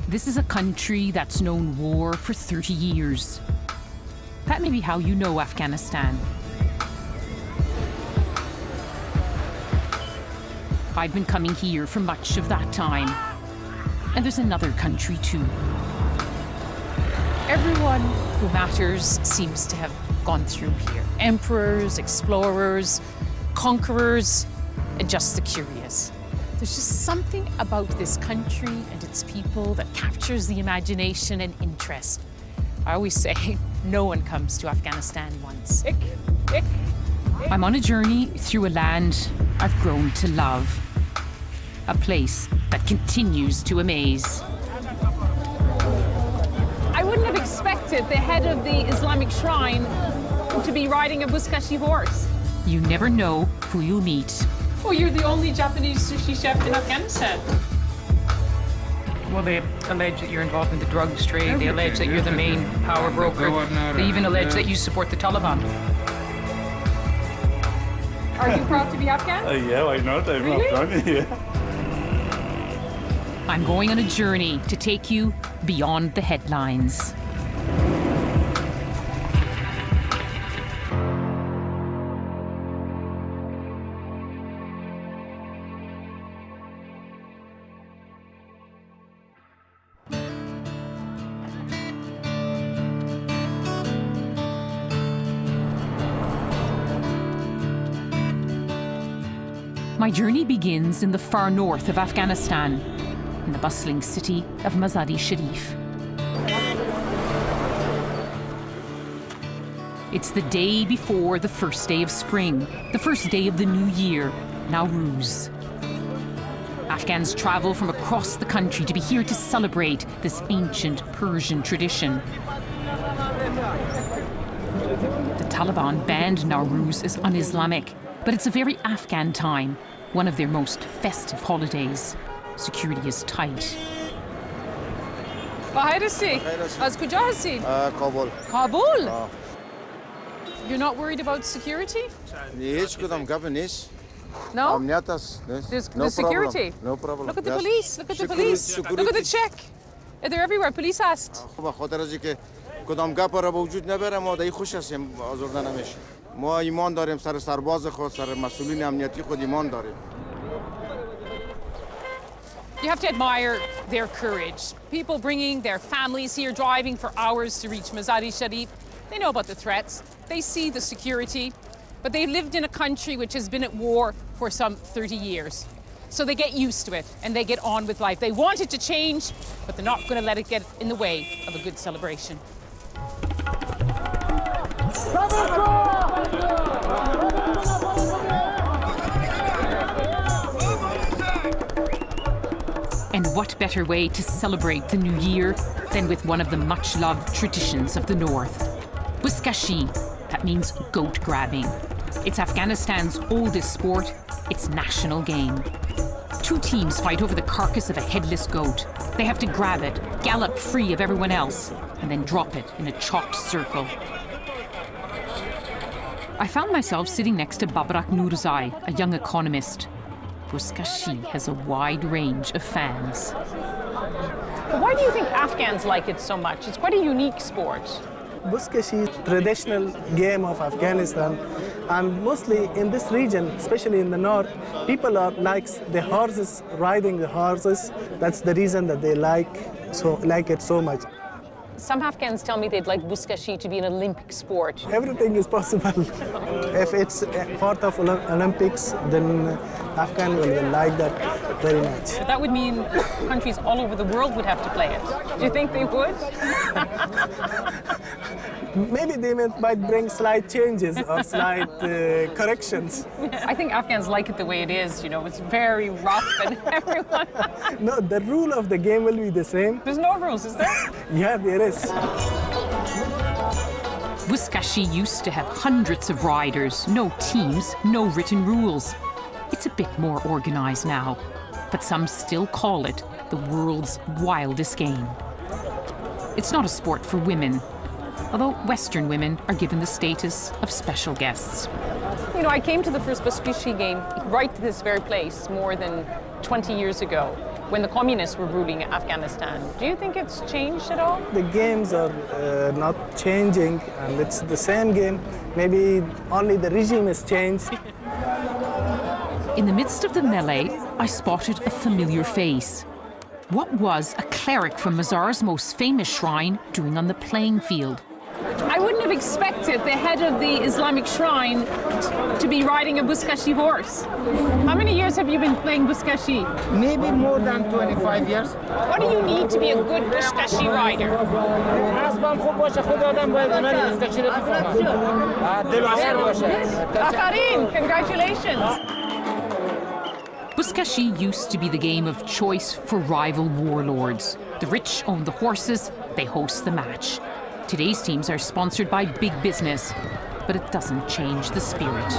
This is a country that's known war for 30 years. That may be how you know Afghanistan. I've been coming here for much of that time. And there's another country too. Everyone who matters seems to have gone through here. Emperors, explorers, conquerors, and just the curious. There's just something about this country and its people that captures the imagination and interest. I always say, no one comes to Afghanistan once. I'm on a journey through a land I've grown to love. A place that continues to amaze. I wouldn't have expected the head of the Islamic shrine to be riding a Buzkashi horse. You never know who you'll meet. Oh, you're the only Japanese sushi chef in Afghanistan. Well, they allege that you're involved in the drugs trade. They allege that you're the main power broker. They even allege that you support the Taliban. Are you proud to be Afghan? Yeah, why not? I'm Really? Afghan, yeah. I'm going on a journey to take you beyond the headlines. My journey begins in the far north of Afghanistan, in the bustling city of Mazar-e-Sharif. It's the day before the first day of spring, the first day of the new year, Nowruz. Afghans travel from across the country to be here to celebrate this ancient Persian tradition. The Taliban banned Nowruz as un-Islamic, but it's a very Afghan time, one of their most festive holidays. Security is tight. Kabul. Kabul? You're not worried about security? No? There's security. No problem. Look at the police. Look at the police. Look at the check. They're everywhere. Police asked. ما ایمان داریم سر سرباز خود سر مسئولین امنیتی خود ایمان داریم. You have to admire their courage. People bringing their families here, driving for hours to reach Mazar-e-Sharif. They know about the threats. They see the security. But they lived in a country which has been at war for some 30 years. So they get used to it and they get on with life. They want it to change, but they're not going to let it get in the way of a good celebration. And what better way to celebrate the new year than with one of the much-loved traditions of the north? Buzkashi, that means goat grabbing. It's Afghanistan's oldest sport, its national game. Two teams fight over the carcass of a headless goat. They have to grab it, gallop free of everyone else, and then drop it in a chalked circle. I found myself sitting next to Babrak Nurzai, a young economist. Buzkashi has a wide range of fans. But why do you think Afghans like it so much? It's quite a unique sport. Buzkashi is traditional game of Afghanistan, and mostly in this region, especially in the north, people likes the horses, riding the horses. That's the reason that they like it so much. Some Afghans tell me they'd like Buzkashi to be an Olympic sport. Everything is possible. If it's part of Olympics, then Afghan will like that very much. But that would mean countries all over the world would have to play it. Do you think they would? Maybe they might bring slight changes or slight corrections. I think Afghans like it the way it is, you know, it's very rough and everyone... No, the rule of the game will be the same. There's no rules, is there? Yeah, there is. Buzkashi used to have hundreds of riders, no teams, no written rules. It's a bit more organized now, but some still call it the world's wildest game. It's not a sport for women, although Western women are given the status of special guests. You know, I came to the first Buzkashi game right to this very place more than 20 years ago. when the communists were ruling Afghanistan. Do you think it's changed at all? The games are not changing, and it's the same game. Maybe only the regime has changed. In the midst of the melee, I spotted a familiar face. What was a cleric from Mazar's most famous shrine doing on the playing field? I wouldn't have expected the head of the Islamic shrine to be riding a Buzkashi horse. How many years have you been playing Buzkashi? Maybe more than 25 years. What do you need to be a good Buzkashi rider? Afarin, congratulations. Buzkashi used to be the game of choice for rival warlords. The rich own the horses, they host the match. Today's teams are sponsored by big business, but it doesn't change the spirit.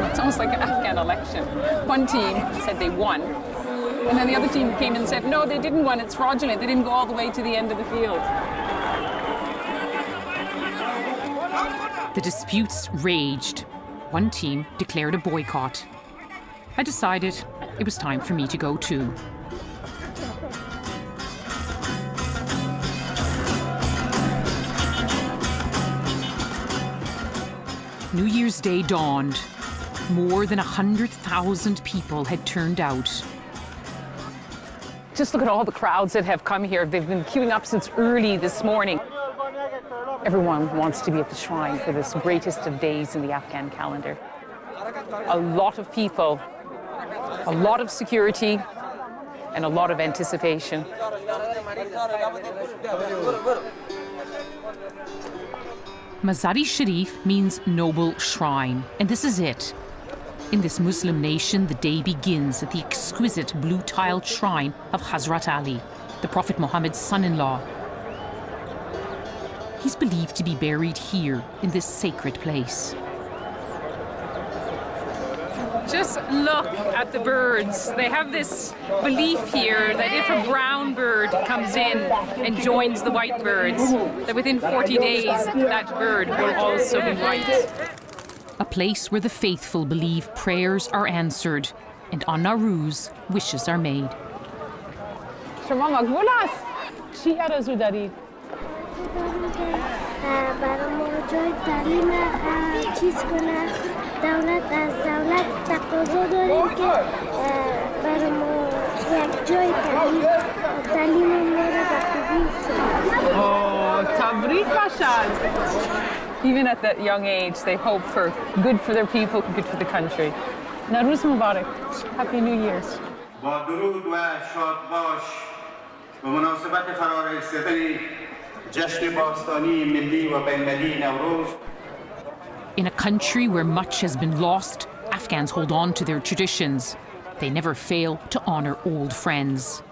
It's almost like an Afghan election. One team said they won, and then the other team came and said, no, they didn't win, it's fraudulent. They didn't go all the way to the end of the field. The disputes raged. One team declared a boycott. I decided it was time for me to go too. New Year's Day dawned. More than 100,000 people had turned out. Just look at all the crowds that have come here. They've been queuing up since early this morning. Everyone wants to be at the shrine for this greatest of days in the Afghan calendar. A lot of people, a lot of security, and a lot of anticipation. Mazar-e Sharif means noble shrine, and this is it. In this Muslim nation, the day begins at the exquisite blue-tiled shrine of Hazrat Ali, the Prophet Muhammad's son-in-law. He's believed to be buried here in this sacred place. Just look at the birds. They have this belief here that if a brown bird comes in and joins the white birds, that within 40 days that bird will also be white. A place where the faithful believe prayers are answered and on Nowruz, wishes are made. شما مقبول است. چی آرزو دارید؟ برای جای تعلیم چیز کنه دولت از دولت تقاضا داریم که برای ما یک جای تعلیم ما رو به خوبی تبریک باشد. Even at that young age, they hope for good for their people, good for the country. Nowruz Mubarak. Happy New Year's. با درود و شاد باش به مناسبت فرارسیدن جشن باستانی ملی و بین‌المللی نوروز. In a country where much has been lost, Afghans hold on to their traditions. They never fail to honor old friends.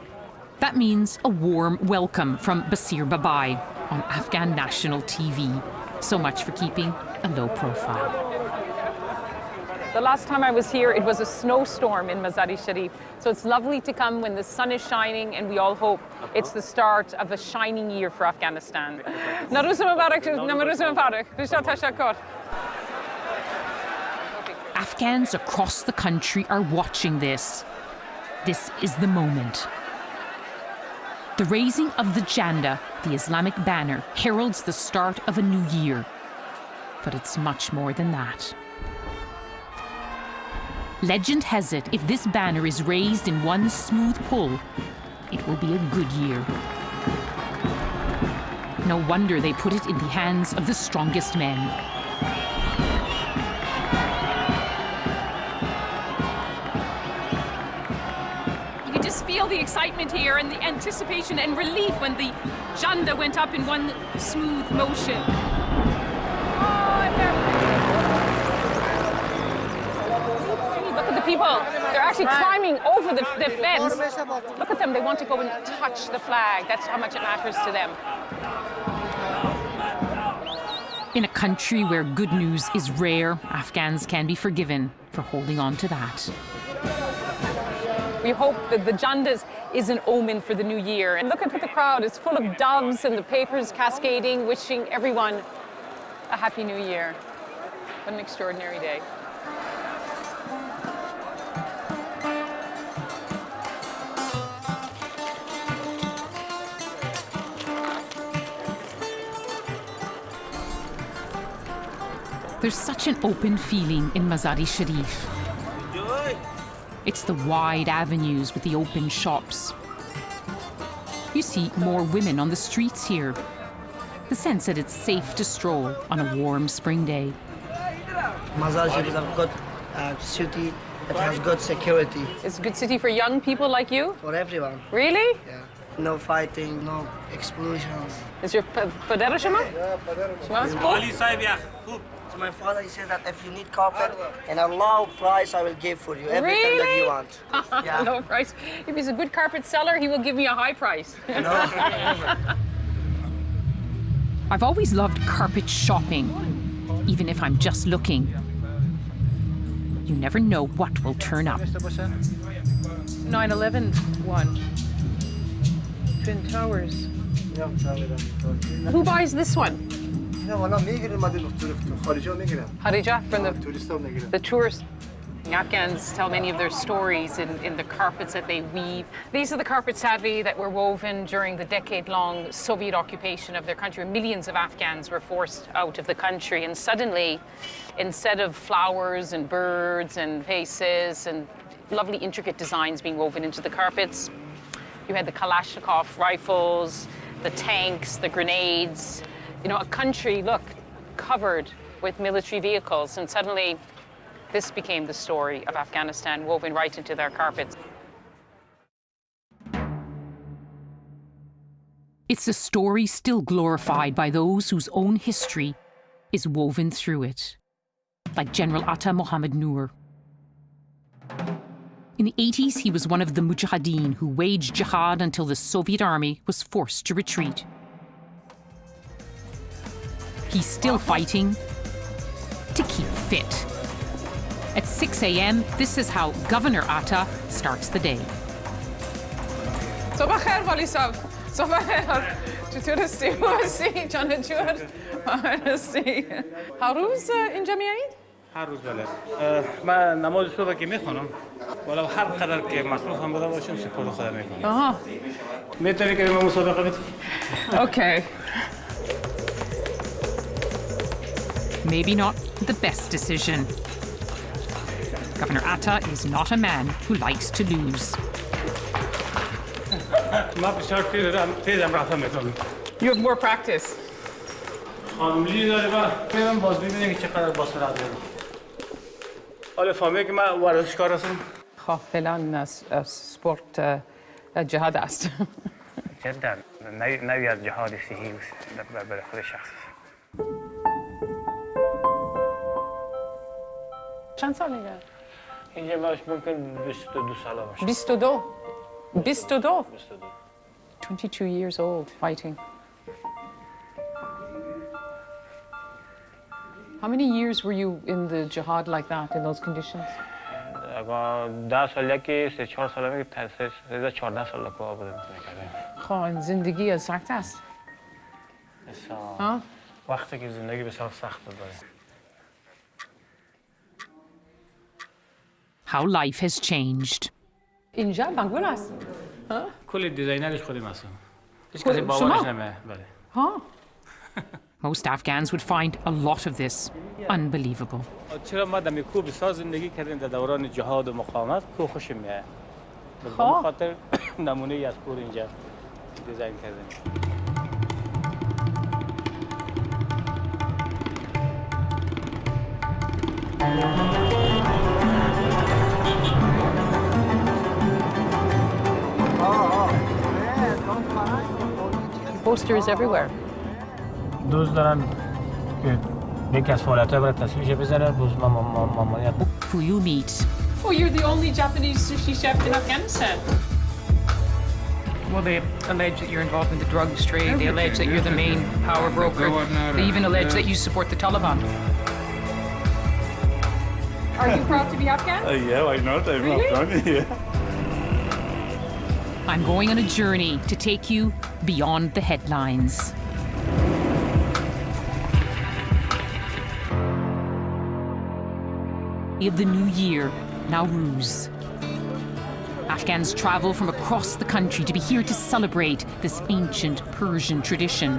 That means a warm welcome from Basir Babai on Afghan national TV. So much for keeping a low profile. The last time I was here, it was a snowstorm in Mazar-e Sharif. So it's lovely to come when the sun is shining, and we all hope it's the start of a shining year for Afghanistan. Nowruz Mubarak, Nowruz Mubarak. Bishar tashakkur. Afghans across the country are watching this. This is the moment. The raising of the Janda, the Islamic banner, heralds the start of a new year. But it's much more than that. Legend has it, if this banner is raised in one smooth pull, it will be a good year. No wonder they put it in the hands of the strongest men. You can just feel the excitement here and the anticipation and relief when the Janda went up in one smooth motion. Look at the people. They're actually climbing over the fence. Look at them. They want to go and touch the flag. That's how much it matters to them. In a country where good news is rare, Afghans can be forgiven for holding on to that. We hope that the Jandas is an omen for the new year. And look at the crowd. It's full of doves and the papers cascading, wishing everyone a happy new year. What an extraordinary day. There's such an open feeling in Mazar-e-Sharif. It's the wide avenues with the open shops. You see more women on the streets here. The sense that it's safe to stroll on a warm spring day. Mazar-e-Sharif is a good city. It has good security. It's a good city for young people like you? For everyone. Really? Yeah. No fighting, no explosions. Is your padera shema? So my father, he says that if you need carpet, and a low price I will give for you, everything that you want. Yeah. Low price. If he's a good carpet seller, he will give me a high price. No. I've always loved carpet shopping, even if I'm just looking. You never know what will turn up. 9/11 one. Twin Towers. Who buys this one? Harija from the tourists. The Afghans tell many of their stories in the carpets that they weave. These are the carpets, sadly, that were woven during the decade-long Soviet occupation of their country. Millions of Afghans were forced out of the country, and suddenly, instead of flowers and birds and faces and lovely intricate designs being woven into the carpets, you had the Kalashnikov rifles, the tanks, the grenades. You know, a country, look, covered with military vehicles, and suddenly this became the story of Afghanistan, woven right into their carpets. It's a story still glorified by those whose own history is woven through it, like General Atta Mohammed Noor. In the 80s, he was one of the mujahideen who waged jihad until the Soviet army was forced to retreat. He's still fighting to keep fit. At 6 a.m., this is how Governor Atta starts the day. صباح خير والي صاحب. صباح خير. چطور هستی؟ هستی؟ جان جور؟ هستی؟ هر روز اینجا میایید؟ هر روز بله. من نماز صبح که میخونم، ولو هر قدر که مصروف هم بوده باشم سپرد خدا میکنم. آها. میتونی که من مسابقه بدی؟ Okay. Maybe not the best decision. Governor Atta is not a man who likes to lose. You have more practice. خب فعلا سپورت جهاد است. جدا نوعی از جهاد صحیح برای خود شخص. چند سالگه؟ اینجا باش ممکن 22 ساله باشه. 22. 22. 22 years old fighting. How many years were you in the jihad like that, in those conditions? اگر 10 سال که 3-4 سال میگه تاثیر 14 سال کو بودم میکردم. خب زندگی از سخت است. ها؟ وقتی که زندگی بسیار سخت بود. How life has changed. اینجا بنگول است. ها؟ کل دیزاینرش خودم هستم. هیچ کسی باورش نمیکنه. بله. ها؟ Most Afghans would find a lot of this unbelievable. چرا ما دمی کو بسیار زندگی کردیم در دوران جهاد و مقاومت کو خوشم میاد. به خاطر نمونه ای از کور اینجا دیزاین کردیم. Posters everywhere. دوست دارن که یکی از فعالیت‌ها برای تصویرش بزنن باز مامانیت. Who you meet. Oh, you're the only Japanese sushi chef in Afghanistan. Well, they allege that you're involved in the drugs trade. They allege that you're the main power broker. They even allege that you support the Taliban. Are you proud to be Afghan? Yeah, why not? I'm Afghan. Yeah. I'm going on a journey to take you beyond the headlines. Of the new year, Nowruz. Afghans travel from across the country to be here to celebrate this ancient Persian tradition.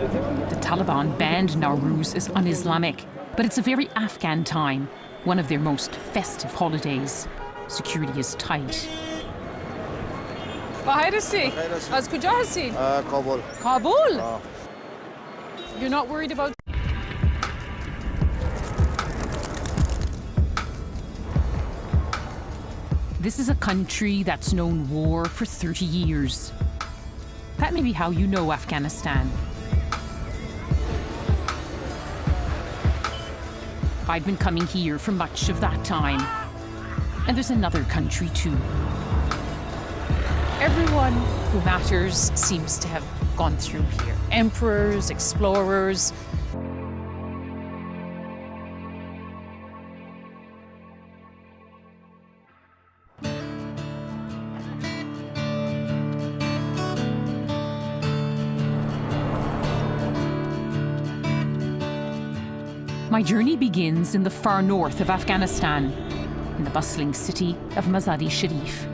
The Taliban banned Nowruz as un-Islamic, but it's a very Afghan time, one of their most festive holidays. Security is tight. از کجا هستی؟ کابل. Kabul? You're not worried about... This is a country that's known war for 30 years. That may be how you know Afghanistan. I've been coming here for much of that time. And there's another country too. Everyone who matters seems to have gone through here. Emperors, explorers. My journey begins in the far north of Afghanistan, in the bustling city of Mazar-e-Sharif.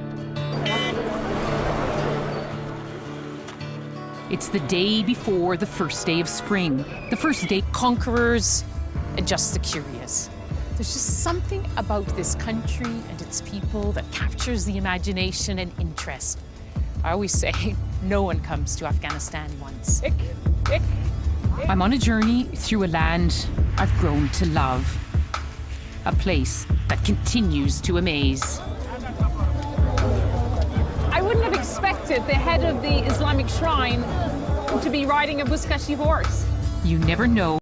It's the day before the first day of spring, the first day. Conquerors and just the curious. There's just something about this country and its people that captures the imagination and interest. I always say, no one comes to Afghanistan once. I'm on a journey through a land I've grown to love, a place that continues to amaze. I wouldn't have expected the head of the Islamic shrine to be riding a Buzkashi horse. You never know